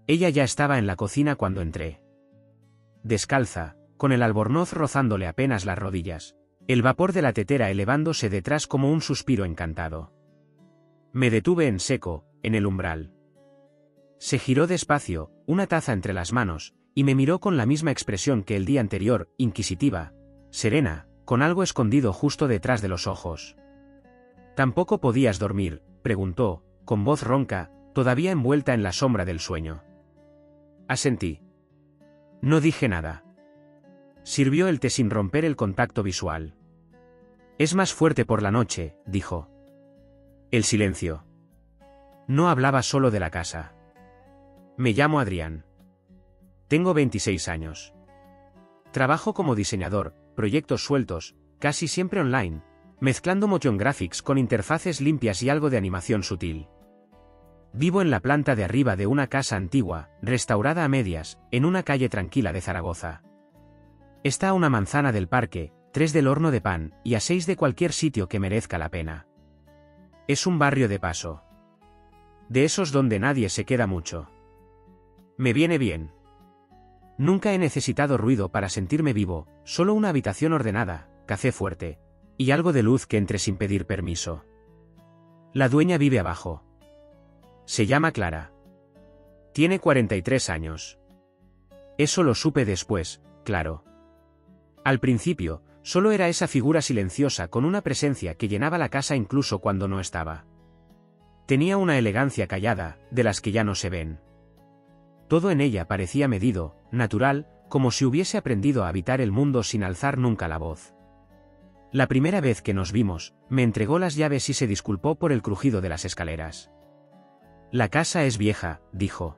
Ella ya estaba en la cocina cuando entré. Descalza, con el albornoz rozándole apenas las rodillas, el vapor de la tetera elevándose detrás como un suspiro encantado. Me detuve en seco, en el umbral. Se giró despacio, una taza entre las manos, y me miró con la misma expresión que el día anterior, inquisitiva, serena, con algo escondido justo detrás de los ojos. ¿Tampoco podías dormir?, preguntó, con voz ronca, todavía envuelta en la sombra del sueño. Asentí. No dije nada. Sirvió el té sin romper el contacto visual. Es más fuerte por la noche, dijo. El silencio. No hablaba solo de la casa. Me llamo Adrián. Tengo 26 años. Trabajo como diseñador, proyectos sueltos, casi siempre online, mezclando motion graphics con interfaces limpias y algo de animación sutil. Vivo en la planta de arriba de una casa antigua, restaurada a medias, en una calle tranquila de Zaragoza. Está a una manzana del parque, 3 del horno de pan, y a 6 de cualquier sitio que merezca la pena. Es un barrio de paso. De esos donde nadie se queda mucho. Me viene bien. Nunca he necesitado ruido para sentirme vivo, solo una habitación ordenada, café fuerte, y algo de luz que entre sin pedir permiso. La dueña vive abajo. Se llama Clara. Tiene 43 años. Eso lo supe después, claro. Al principio, solo era esa figura silenciosa con una presencia que llenaba la casa incluso cuando no estaba. Tenía una elegancia callada, de las que ya no se ven. Todo en ella parecía medido, natural, como si hubiese aprendido a habitar el mundo sin alzar nunca la voz. La primera vez que nos vimos, me entregó las llaves y se disculpó por el crujido de las escaleras. La casa es vieja, dijo.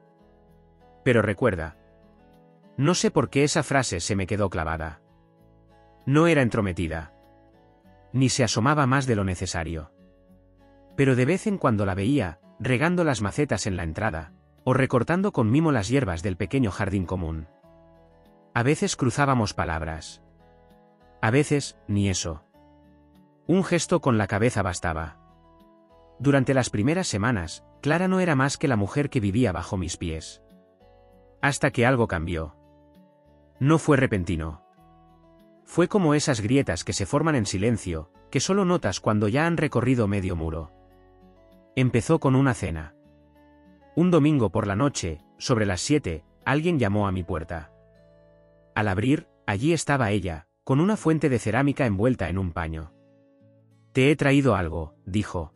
Pero recuerda. No sé por qué esa frase se me quedó clavada. No era entrometida. Ni se asomaba más de lo necesario. Pero de vez en cuando la veía, regando las macetas en la entrada, o recortando con mimo las hierbas del pequeño jardín común. A veces cruzábamos palabras. A veces, ni eso. Un gesto con la cabeza bastaba. Durante las primeras semanas, Clara no era más que la mujer que vivía bajo mis pies. Hasta que algo cambió. No fue repentino. Fue como esas grietas que se forman en silencio, que solo notas cuando ya han recorrido medio muro. Empezó con una cena. Un domingo por la noche, sobre las 7, alguien llamó a mi puerta. Al abrir, allí estaba ella, con una fuente de cerámica envuelta en un paño. Te he traído algo, dijo.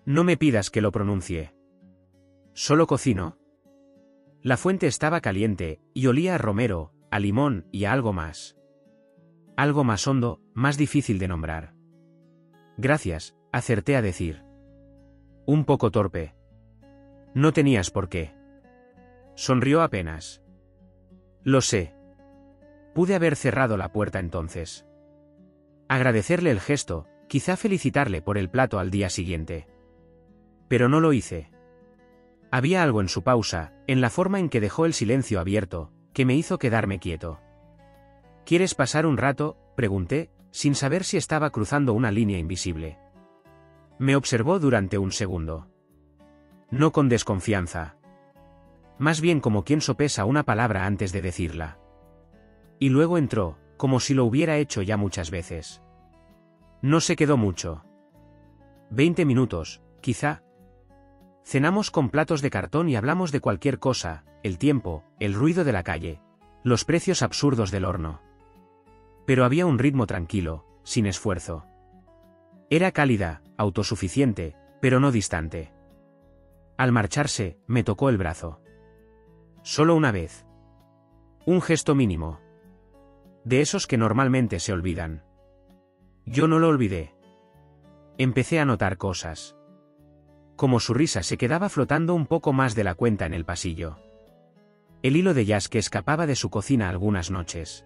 No me pidas que lo pronuncie. Solo cocino. La fuente estaba caliente, y olía a romero, a limón y a algo más. Algo más hondo, más difícil de nombrar. Gracias, acerté a decir. Un poco torpe. No tenías por qué. Sonrió apenas. Lo sé. Pude haber cerrado la puerta entonces. Agradecerle el gesto, quizá felicitarle por el plato al día siguiente. Pero no lo hice. Había algo en su pausa, en la forma en que dejó el silencio abierto, que me hizo quedarme quieto. ¿Quieres pasar un rato?, pregunté, sin saber si estaba cruzando una línea invisible. Me observó durante un segundo. No con desconfianza. Más bien como quien sopesa una palabra antes de decirla. Y luego entró, como si lo hubiera hecho ya muchas veces. No se quedó mucho. 20 minutos, quizá. Cenamos con platos de cartón y hablamos de cualquier cosa, el tiempo, el ruido de la calle, los precios absurdos del horno. Pero había un ritmo tranquilo, sin esfuerzo. Era cálida, autosuficiente, pero no distante. Al marcharse, me tocó el brazo. Solo una vez. Un gesto mínimo. De esos que normalmente se olvidan. Yo no lo olvidé. Empecé a notar cosas. Como su risa se quedaba flotando un poco más de la cuenta en el pasillo. El hilo de jazz que escapaba de su cocina algunas noches.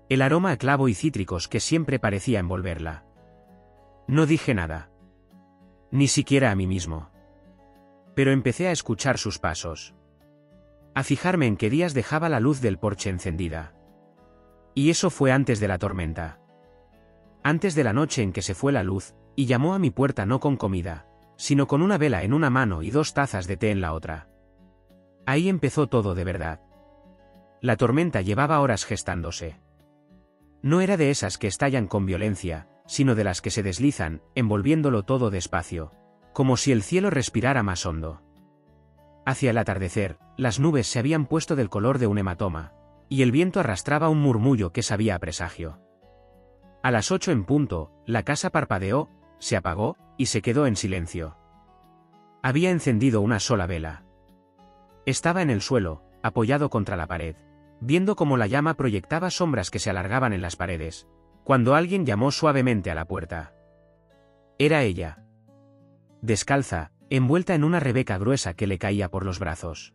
El aroma a clavo y cítricos que siempre parecía envolverla. No dije nada. Ni siquiera a mí mismo. Pero empecé a escuchar sus pasos. A fijarme en qué días dejaba la luz del porche encendida. Y eso fue antes de la tormenta. Antes de la noche en que se fue la luz, y llamó a mi puerta no con comida, sino con una vela en una mano y 2 tazas de té en la otra. Ahí empezó todo de verdad. La tormenta llevaba horas gestándose. No era de esas que estallan con violencia, sino de las que se deslizan, envolviéndolo todo despacio, como si el cielo respirara más hondo. Hacia el atardecer, las nubes se habían puesto del color de un hematoma, y el viento arrastraba un murmullo que sabía a presagio. A las 8 en punto, la casa parpadeó, se apagó, y se quedó en silencio. Había encendido una sola vela. Estaba en el suelo, apoyado contra la pared, viendo cómo la llama proyectaba sombras que se alargaban en las paredes, cuando alguien llamó suavemente a la puerta. Era ella. Descalza, envuelta en una rebeca gruesa que le caía por los brazos.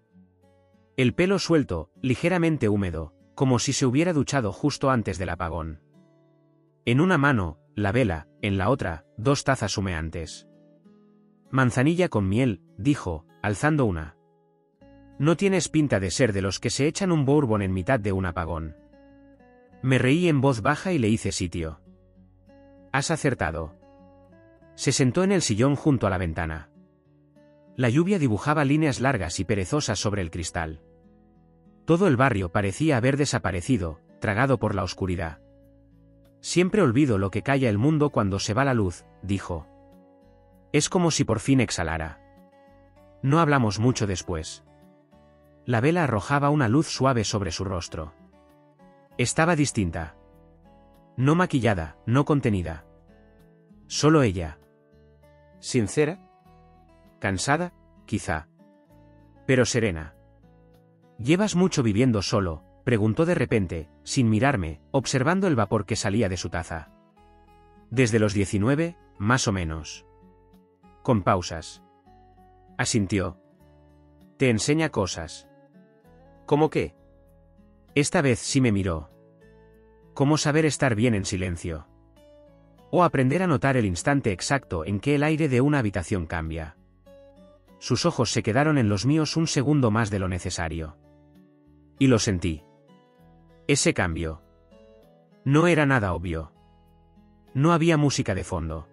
El pelo suelto, ligeramente húmedo, como si se hubiera duchado justo antes del apagón. En una mano, la vela, en la otra, 2 tazas humeantes. Manzanilla con miel, dijo, alzando una. No tienes pinta de ser de los que se echan un bourbon en mitad de un apagón. Me reí en voz baja y le hice sitio. Has acertado. Se sentó en el sillón junto a la ventana. La lluvia dibujaba líneas largas y perezosas sobre el cristal. Todo el barrio parecía haber desaparecido, tragado por la oscuridad. Siempre olvido lo que calla el mundo cuando se va la luz, dijo. Es como si por fin exhalara. No hablamos mucho después. La vela arrojaba una luz suave sobre su rostro. Estaba distinta. No maquillada, no contenida. Solo ella. ¿Sincera? Cansada, quizá. Pero serena. ¿Llevas mucho viviendo solo?, preguntó de repente, sin mirarme, observando el vapor que salía de su taza. Desde los 19, más o menos. Con pausas. Asintió. Te enseña cosas. ¿Cómo qué? Esta vez sí me miró. ¿Cómo saber estar bien en silencio? O aprender a notar el instante exacto en que el aire de una habitación cambia. Sus ojos se quedaron en los míos un segundo más de lo necesario. Y lo sentí. Ese cambio. No era nada obvio. No había música de fondo.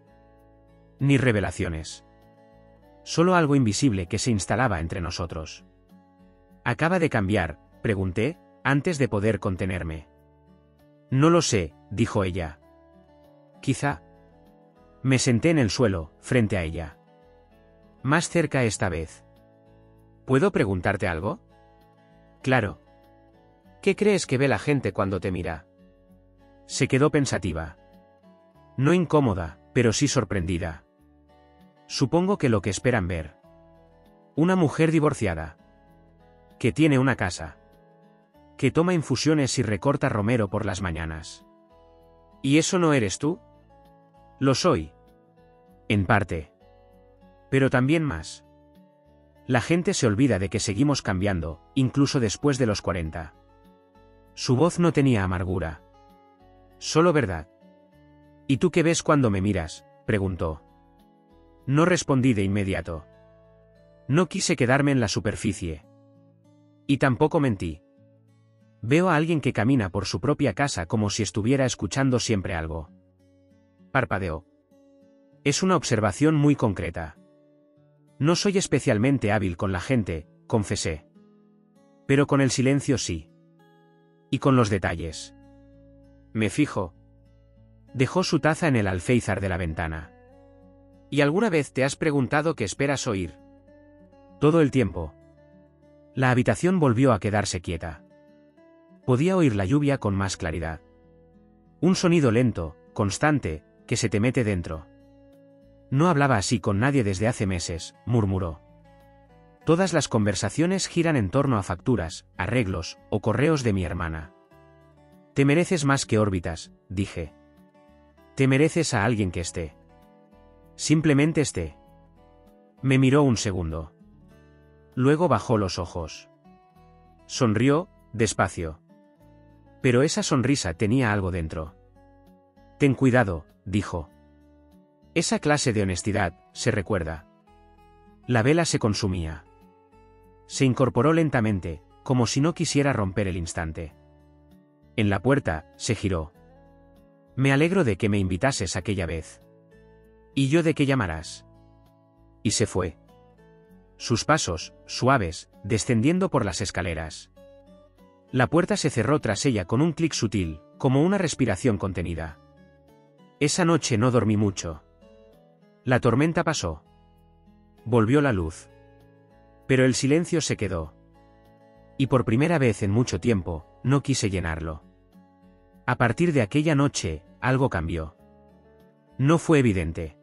Ni revelaciones. Solo algo invisible que se instalaba entre nosotros. ¿Acaba de cambiar?, pregunté, antes de poder contenerme. No lo sé, dijo ella. Quizá. Me senté en el suelo, frente a ella. Más cerca esta vez. ¿Puedo preguntarte algo? Claro. ¿Qué crees que ve la gente cuando te mira? Se quedó pensativa. No incómoda, pero sí sorprendida. Supongo que lo que esperan ver. Una mujer divorciada. Que tiene una casa. Que toma infusiones y recorta romero por las mañanas. ¿Y eso no eres tú? Lo soy. En parte. Pero también más. La gente se olvida de que seguimos cambiando, incluso después de los 40. Su voz no tenía amargura. Solo verdad. ¿Y tú qué ves cuando me miras?, preguntó. No respondí de inmediato. No quise quedarme en la superficie. Y tampoco mentí. Veo a alguien que camina por su propia casa como si estuviera escuchando siempre algo. Parpadeó. Es una observación muy concreta. No soy especialmente hábil con la gente, confesé. Pero con el silencio sí. Y con los detalles. Me fijo. Dejó su taza en el alféizar de la ventana. ¿Y alguna vez te has preguntado qué esperas oír? Todo el tiempo. La habitación volvió a quedarse quieta. Podía oír la lluvia con más claridad. Un sonido lento, constante, que se te mete dentro. No hablaba así con nadie desde hace meses, murmuró. Todas las conversaciones giran en torno a facturas, arreglos, o correos de mi hermana. Te mereces más que órbitas, dije. Te mereces a alguien que esté. Simplemente esté. Me miró un segundo. Luego bajó los ojos. Sonrió, despacio. Pero esa sonrisa tenía algo dentro. Ten cuidado, dijo. Esa clase de honestidad, se recuerda. La vela se consumía. Se incorporó lentamente, como si no quisiera romper el instante. En la puerta, se giró. Me alegro de que me invitases aquella vez. ¿Y yo de qué llamarás? Y se fue. sus pasos, suaves, descendiendo por las escaleras. La puerta se cerró tras ella con un clic sutil, como una respiración contenida. Esa noche no dormí mucho. La tormenta pasó. Volvió la luz. Pero el silencio se quedó. Y por primera vez en mucho tiempo, no quise llenarlo. A partir de aquella noche, algo cambió. No fue evidente.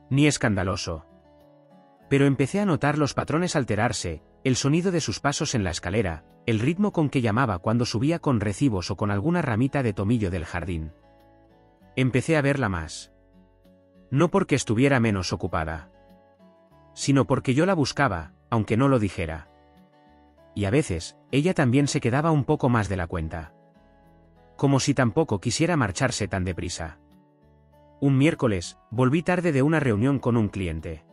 Ni escandaloso. Pero empecé a notar los patrones alterarse, el sonido de sus pasos en la escalera, el ritmo con que llamaba cuando subía con recibos o con alguna ramita de tomillo del jardín. Empecé a verla más. No porque estuviera menos ocupada, sino porque yo la buscaba, aunque no lo dijera. Y a veces, ella también se quedaba un poco más de la cuenta. Como si tampoco quisiera marcharse tan deprisa. Un miércoles, volví tarde de una reunión con un cliente.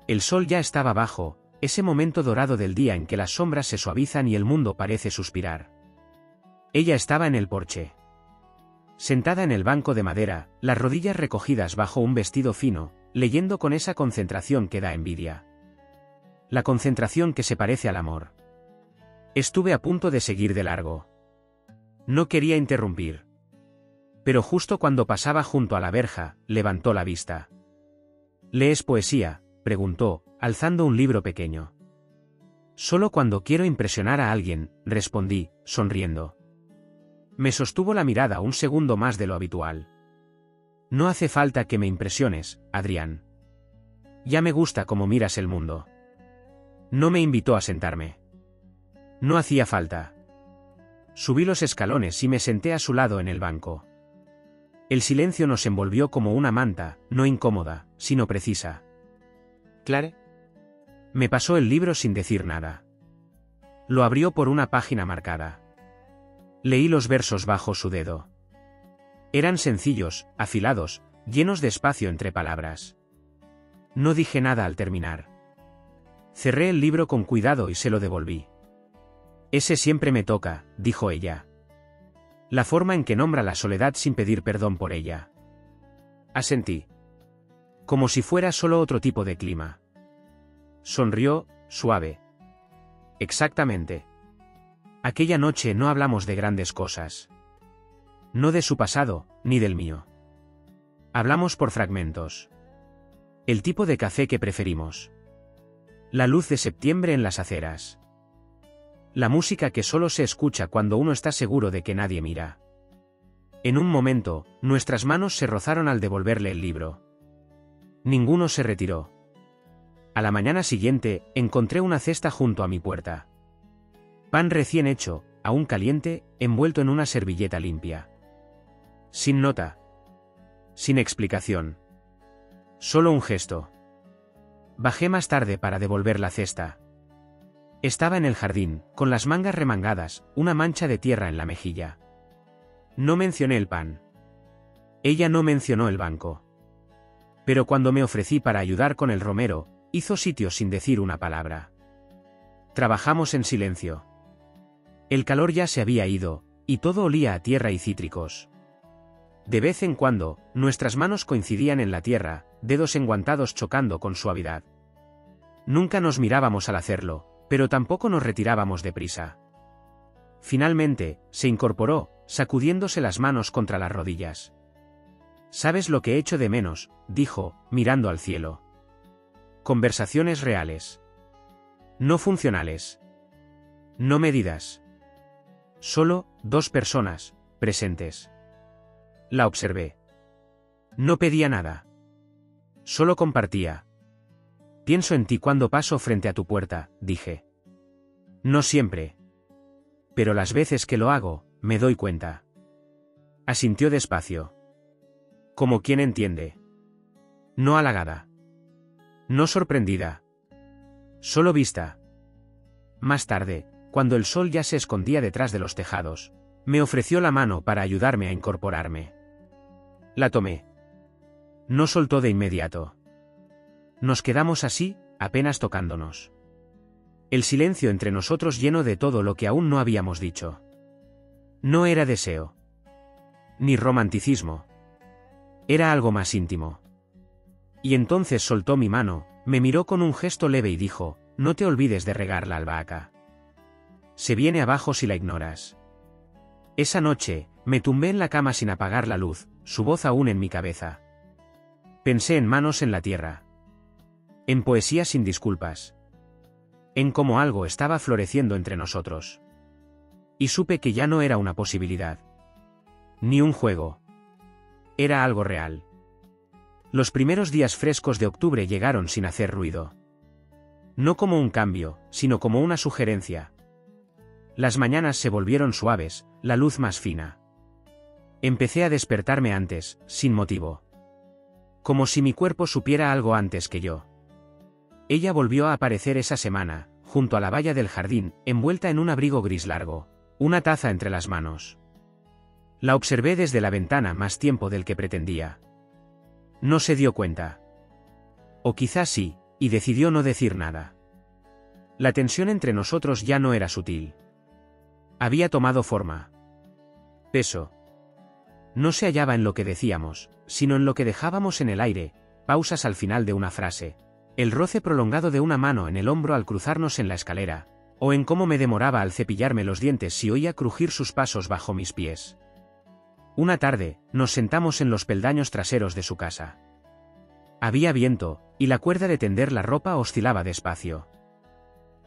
El sol ya estaba bajo, ese momento dorado del día en que las sombras se suavizan y el mundo parece suspirar. Ella estaba en el porche. Sentada en el banco de madera, las rodillas recogidas bajo un vestido fino, leyendo con esa concentración que da envidia. La concentración que se parece al amor. Estuve a punto de seguir de largo. No quería interrumpir. Pero justo cuando pasaba junto a la verja, levantó la vista. ¿Lees poesía?, preguntó, alzando un libro pequeño. Solo cuando quiero impresionar a alguien, respondí, sonriendo. Me sostuvo la mirada un segundo más de lo habitual. No hace falta que me impresiones, Adrián. Ya me gusta cómo miras el mundo. No me invitó a sentarme. No hacía falta. Subí los escalones y me senté a su lado en el banco. El silencio nos envolvió como una manta, no incómoda, sino precisa. ¿Clare? Me pasó el libro sin decir nada. Lo abrió por una página marcada. Leí los versos bajo su dedo. Eran sencillos, afilados, llenos de espacio entre palabras. No dije nada al terminar. Cerré el libro con cuidado y se lo devolví. Ese siempre me toca, dijo ella. La forma en que nombra la soledad sin pedir perdón por ella. Asentí. Como si fuera solo otro tipo de clima. Sonrió, suave. Exactamente. Aquella noche no hablamos de grandes cosas. No de su pasado, ni del mío. Hablamos por fragmentos. El tipo de café que preferimos. La luz de septiembre en las aceras. La música que solo se escucha cuando uno está seguro de que nadie mira. En un momento, nuestras manos se rozaron al devolverle el libro. Ninguno se retiró. A la mañana siguiente, encontré una cesta junto a mi puerta. Pan recién hecho, aún caliente, envuelto en una servilleta limpia. Sin nota. Sin explicación. Solo un gesto. Bajé más tarde para devolver la cesta. Estaba en el jardín, con las mangas remangadas, una mancha de tierra en la mejilla. No mencioné el pan. Ella no mencionó el banco. Pero cuando me ofrecí para ayudar con el romero, hizo sitio sin decir una palabra. Trabajamos en silencio. El calor ya se había ido, y todo olía a tierra y cítricos. De vez en cuando, nuestras manos coincidían en la tierra, dedos enguantados chocando con suavidad. Nunca nos mirábamos al hacerlo, pero tampoco nos retirábamos deprisa. Finalmente, se incorporó, sacudiéndose las manos contra las rodillas. «¿Sabes lo que echo de menos?», dijo, mirando al cielo. Conversaciones reales. No funcionales. No medidas. Solo, dos personas, presentes. La observé. No pedía nada. Solo compartía. Pienso en ti cuando paso frente a tu puerta, dije. No siempre. Pero las veces que lo hago, me doy cuenta. Asintió despacio. Como quien entiende. No halagada. No sorprendida. Solo vista. Más tarde, cuando el sol ya se escondía detrás de los tejados, me ofreció la mano para ayudarme a incorporarme. La tomé. No soltó de inmediato. Nos quedamos así, apenas tocándonos. El silencio entre nosotros lleno de todo lo que aún no habíamos dicho. No era deseo. Ni romanticismo. Era algo más íntimo. Y entonces soltó mi mano, Me miró con un gesto leve y dijo, no te olvides de regar la albahaca. Se viene abajo si la ignoras. Esa noche, me tumbé en la cama sin apagar la luz, su voz aún en mi cabeza. Pensé en manos en la tierra. En poesía sin disculpas. En cómo algo estaba floreciendo entre nosotros. Y supe que ya no era una posibilidad. Ni un juego. Era algo real. Los primeros días frescos de octubre llegaron sin hacer ruido. No como un cambio, sino como una sugerencia. Las mañanas se volvieron suaves, la luz más fina. Empecé a despertarme antes, sin motivo. Como si mi cuerpo supiera algo antes que yo. Ella volvió a aparecer esa semana, junto a la valla del jardín, envuelta en un abrigo gris largo, una taza entre las manos. La observé desde la ventana más tiempo del que pretendía. No se dio cuenta. O quizás sí, y decidió no decir nada. La tensión entre nosotros ya no era sutil. Había tomado forma. Peso. No se hallaba en lo que decíamos, sino en lo que dejábamos en el aire, pausas al final de una frase, el roce prolongado de una mano en el hombro al cruzarnos en la escalera, o en cómo me demoraba al cepillarme los dientes si oía crujir sus pasos bajo mis pies. Una tarde, nos sentamos en los peldaños traseros de su casa. Había viento, y la cuerda de tender la ropa oscilaba despacio.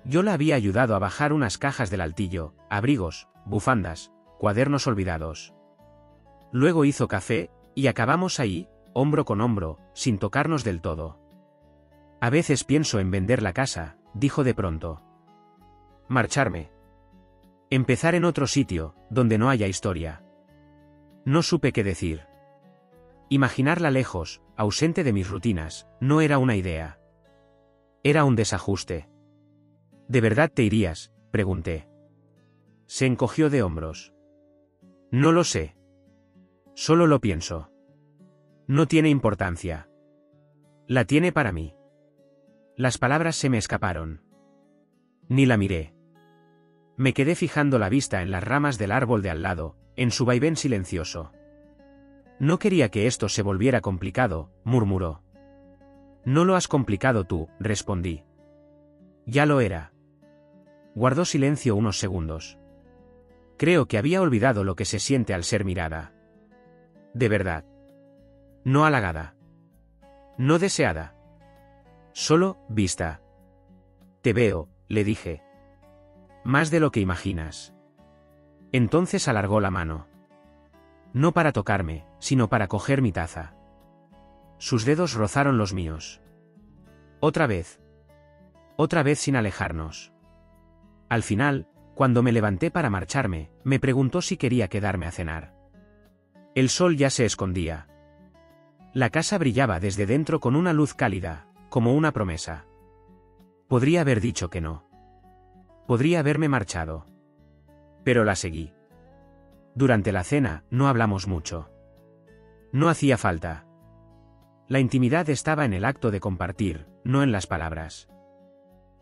Yo la había ayudado a bajar unas cajas del altillo, abrigos, bufandas, cuadernos olvidados. Luego hizo café, y acabamos ahí, hombro con hombro, sin tocarnos del todo. A veces pienso en vender la casa, dijo de pronto. Marcharme. Empezar en otro sitio, donde no haya historia. No supe qué decir. Imaginarla lejos, ausente de mis rutinas, no era una idea. Era un desajuste. ¿De verdad te irías?, pregunté. Se encogió de hombros. No lo sé. Solo lo pienso. No tiene importancia. La tiene para mí. Las palabras se me escaparon. Ni la miré. Me quedé fijando la vista en las ramas del árbol de al lado, en su vaivén silencioso. No quería que esto se volviera complicado, murmuró. No lo has complicado tú, respondí. Ya lo era. Guardó silencio unos segundos. Creo que había olvidado lo que se siente al ser mirada. De verdad. No halagada. No deseada. Solo, vista. Te veo, le dije. Más de lo que imaginas. Entonces alargó la mano. No para tocarme, sino para coger mi taza. Sus dedos rozaron los míos. Otra vez. Otra vez sin alejarnos. Al final, cuando me levanté para marcharme, me preguntó si quería quedarme a cenar. El sol ya se escondía. La casa brillaba desde dentro con una luz cálida, como una promesa. Podría haber dicho que no. Podría haberme marchado. Pero la seguí. Durante la cena, no hablamos mucho. No hacía falta. La intimidad estaba en el acto de compartir, no en las palabras.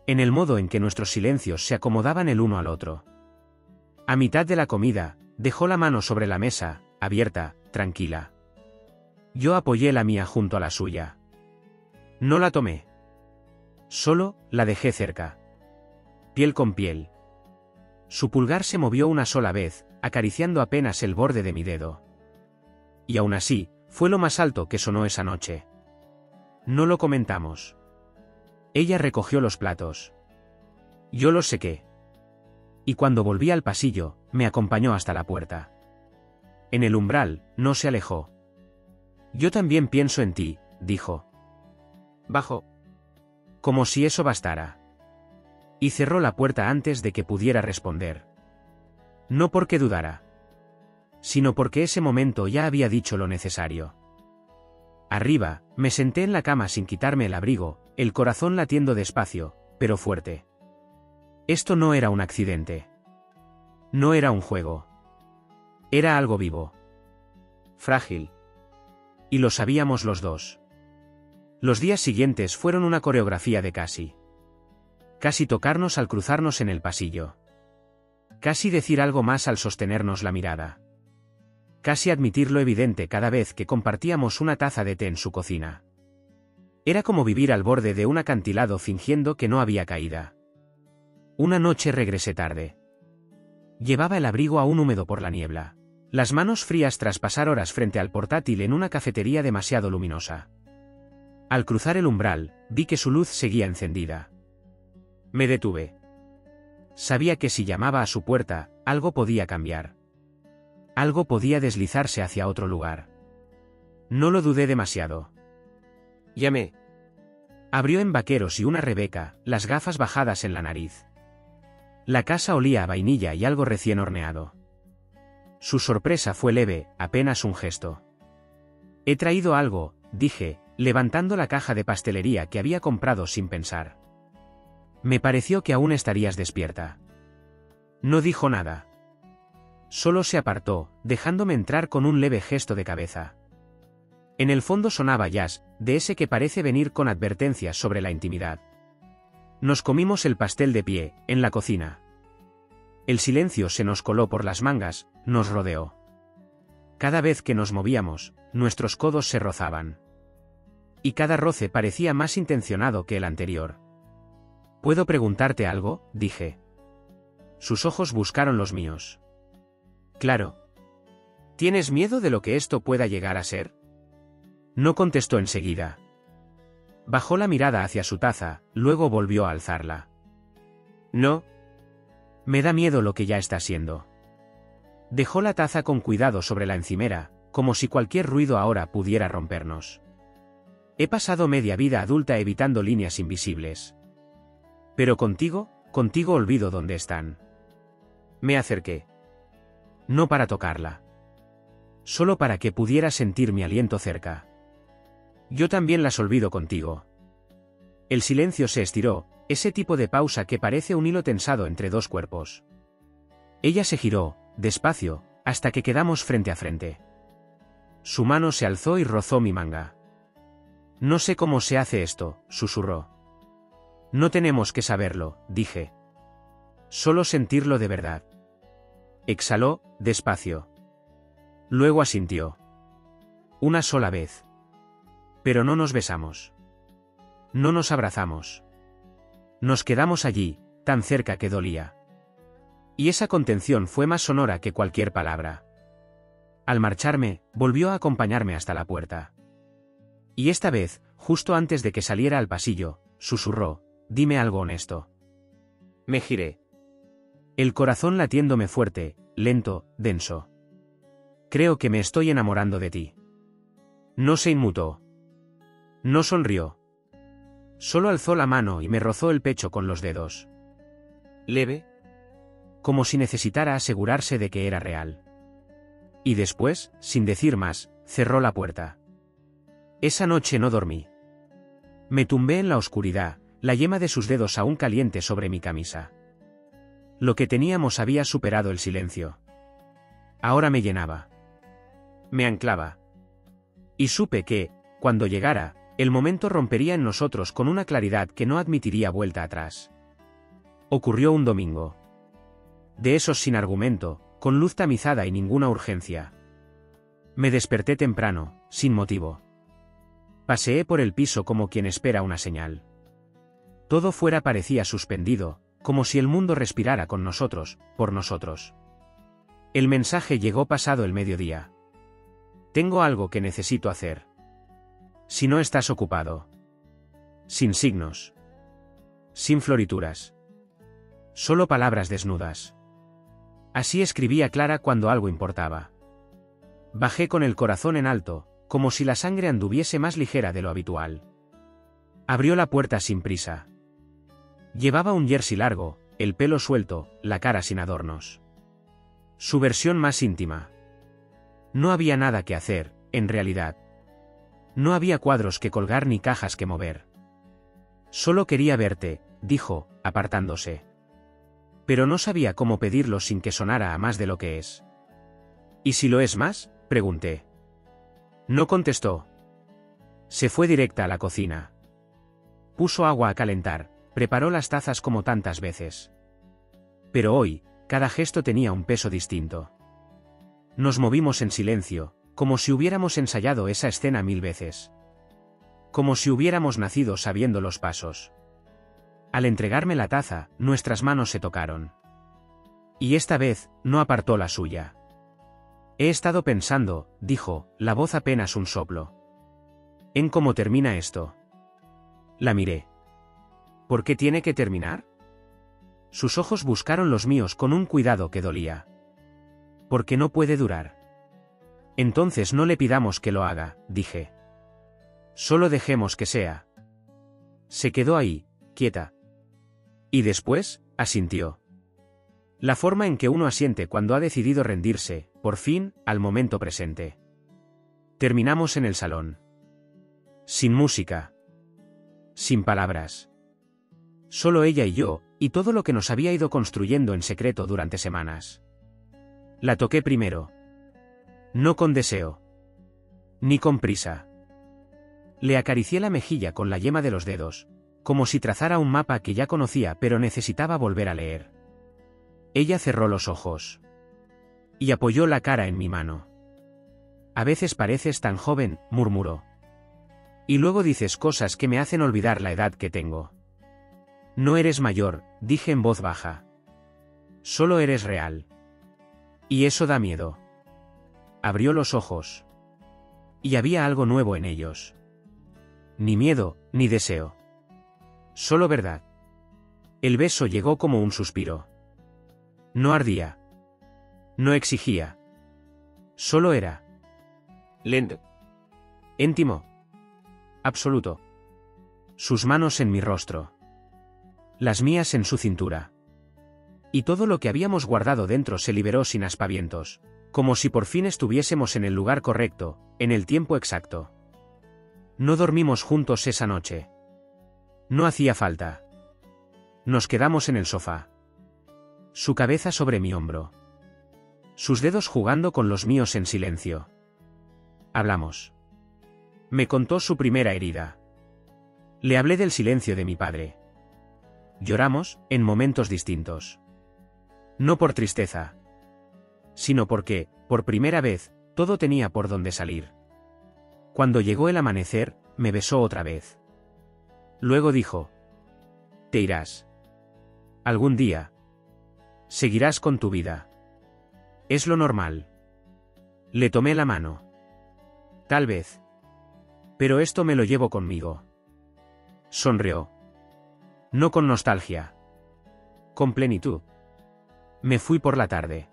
En el modo en que nuestros silencios se acomodaban el uno al otro. A mitad de la comida, dejó la mano sobre la mesa, abierta, tranquila. Yo apoyé la mía junto a la suya. No la tomé. Solo, la dejé cerca. Piel con piel. Su pulgar se movió una sola vez, acariciando apenas el borde de mi dedo. Y aún así, fue lo más alto que sonó esa noche. No lo comentamos. Ella recogió los platos. Yo los sequé. Y cuando volví al pasillo, me acompañó hasta la puerta. En el umbral, no se alejó. Yo también pienso en ti, dijo. Bajó. Como si eso bastara. Y cerró la puerta antes de que pudiera responder. No porque dudara. Sino porque ese momento ya había dicho lo necesario. Arriba, me senté en la cama sin quitarme el abrigo, el corazón latiendo despacio, pero fuerte. Esto no era un accidente. No era un juego. Era algo vivo. Frágil. Y lo sabíamos los dos. Los días siguientes fueron una coreografía de casi. Casi tocarnos al cruzarnos en el pasillo. Casi decir algo más al sostenernos la mirada. Casi admitir lo evidente cada vez que compartíamos una taza de té en su cocina. Era como vivir al borde de un acantilado fingiendo que no había caída. Una noche regresé tarde. Llevaba el abrigo aún húmedo por la niebla. Las manos frías tras pasar horas frente al portátil en una cafetería demasiado luminosa. Al cruzar el umbral, vi que su luz seguía encendida. Me detuve. Sabía que si llamaba a su puerta, algo podía cambiar. Algo podía deslizarse hacia otro lugar. No lo dudé demasiado. Llamé. Abrió en vaqueros y una Rebeca, las gafas bajadas en la nariz. La casa olía a vainilla y algo recién horneado. Su sorpresa fue leve, apenas un gesto. He traído algo, dije, levantando la caja de pastelería que había comprado sin pensar. Me pareció que aún estarías despierta. No dijo nada. Solo se apartó, dejándome entrar con un leve gesto de cabeza. En el fondo sonaba jazz, de ese que parece venir con advertencias sobre la intimidad. Nos comimos el pastel de pie, en la cocina. El silencio se nos coló por las mangas, nos rodeó. Cada vez que nos movíamos, nuestros codos se rozaban. Y cada roce parecía más intencionado que el anterior. ¿Puedo preguntarte algo?, dije. Sus ojos buscaron los míos. Claro. ¿Tienes miedo de lo que esto pueda llegar a ser? No contestó enseguida. Bajó la mirada hacia su taza, luego volvió a alzarla. No. Me da miedo lo que ya está siendo. Dejó la taza con cuidado sobre la encimera, como si cualquier ruido ahora pudiera rompernos. He pasado media vida adulta evitando líneas invisibles. Pero contigo olvido dónde están. Me acerqué. No para tocarla. Solo para que pudiera sentir mi aliento cerca. Yo también las olvido contigo. El silencio se estiró, ese tipo de pausa que parece un hilo tensado entre dos cuerpos. Ella se giró, despacio, hasta que quedamos frente a frente. Su mano se alzó y rozó mi manga. No sé cómo se hace esto, susurró. No tenemos que saberlo, dije. Solo sentirlo de verdad. Exhaló, despacio. Luego asintió. Una sola vez. Pero no nos besamos. No nos abrazamos. Nos quedamos allí, tan cerca que dolía. Y esa contención fue más sonora que cualquier palabra. Al marcharme, volvió a acompañarme hasta la puerta. Y esta vez, justo antes de que saliera al pasillo, susurró, dime algo honesto. Me giré. El corazón latiéndome fuerte, lento, denso. Creo que me estoy enamorando de ti. No se inmutó. No sonrió. Solo alzó la mano y me rozó el pecho con los dedos. Leve. Como si necesitara asegurarse de que era real. Y después, sin decir más, cerró la puerta. Esa noche no dormí. Me tumbé en la oscuridad, la yema de sus dedos aún caliente sobre mi camisa. Lo que teníamos había superado el silencio. Ahora me llenaba. Me anclaba. Y supe que, cuando llegara, el momento rompería en nosotros con una claridad que no admitiría vuelta atrás. Ocurrió un domingo. De esos sin argumento, con luz tamizada y ninguna urgencia. Me desperté temprano, sin motivo. Paseé por el piso como quien espera una señal. Todo fuera parecía suspendido, como si el mundo respirara con nosotros, por nosotros. El mensaje llegó pasado el mediodía. Tengo algo que necesito hacer. Si no estás ocupado. Sin signos. Sin florituras. Solo palabras desnudas. Así escribía Clara cuando algo importaba. Bajé con el corazón en alto, como si la sangre anduviese más ligera de lo habitual. Abrió la puerta sin prisa. Llevaba un jersey largo, el pelo suelto, la cara sin adornos. Su versión más íntima. No había nada que hacer, en realidad. No había cuadros que colgar ni cajas que mover. Solo quería verte, dijo, apartándose. Pero no sabía cómo pedirlo sin que sonara a más de lo que es. ¿Y si lo es más?, pregunté. No contestó. Se fue directa a la cocina. Puso agua a calentar, preparó las tazas como tantas veces. Pero hoy, cada gesto tenía un peso distinto. Nos movimos en silencio, como si hubiéramos ensayado esa escena 1000 veces. como si hubiéramos nacido sabiendo los pasos. Al entregarme la taza, nuestras manos se tocaron. Y esta vez, no apartó la suya. He estado pensando, dijo, la voz apenas un soplo. En cómo termina esto. La miré. ¿Por qué tiene que terminar? Sus ojos buscaron los míos con un cuidado que dolía. Porque no puede durar. Entonces no le pidamos que lo haga, dije. Solo dejemos que sea. Se quedó ahí, quieta. Y después, asintió. La forma en que uno asiente cuando ha decidido rendirse, por fin, al momento presente. Terminamos en el salón. Sin música. Sin palabras. Solo ella y yo, y todo lo que nos había ido construyendo en secreto durante semanas. La toqué primero. No con deseo. Ni con prisa. Le acaricié la mejilla con la yema de los dedos, como si trazara un mapa que ya conocía pero necesitaba volver a leer. Ella cerró los ojos. Y apoyó la cara en mi mano. A veces pareces tan joven, murmuró. Y luego dices cosas que me hacen olvidar la edad que tengo. No eres mayor, dije en voz baja. Solo eres real. Y eso da miedo. Abrió los ojos. Y había algo nuevo en ellos. Ni miedo, ni deseo. Solo verdad. El beso llegó como un suspiro. No ardía. No exigía. Solo era. Lento. Íntimo. Absoluto. Sus manos en mi rostro. Las mías en su cintura. Y todo lo que habíamos guardado dentro se liberó sin aspavientos, como si por fin estuviésemos en el lugar correcto, en el tiempo exacto. No dormimos juntos esa noche. No hacía falta. Nos quedamos en el sofá. Su cabeza sobre mi hombro. Sus dedos jugando con los míos en silencio. Hablamos. Me contó su primera herida. Le hablé del silencio de mi padre. Lloramos, en momentos distintos. No por tristeza. Sino porque, por primera vez, todo tenía por dónde salir. Cuando llegó el amanecer, me besó otra vez. Luego dijo. Te irás. Algún día. Seguirás con tu vida. Es lo normal. Le tomé la mano. Tal vez. Pero esto me lo llevo conmigo. Sonrió. No con nostalgia. Con plenitud. Me fui por la tarde.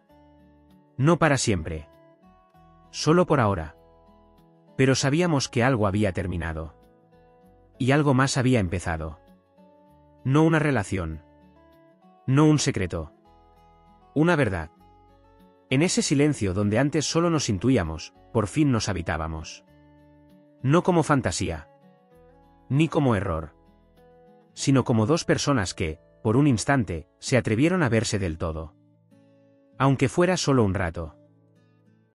No para siempre. Solo por ahora. Pero sabíamos que algo había terminado. Y algo más había empezado. No una relación. No un secreto. Una verdad. En ese silencio donde antes solo nos intuíamos, por fin nos habitábamos. No como fantasía. Ni como error. Sino como dos personas que, por un instante, se atrevieron a verse del todo. Aunque fuera solo un rato.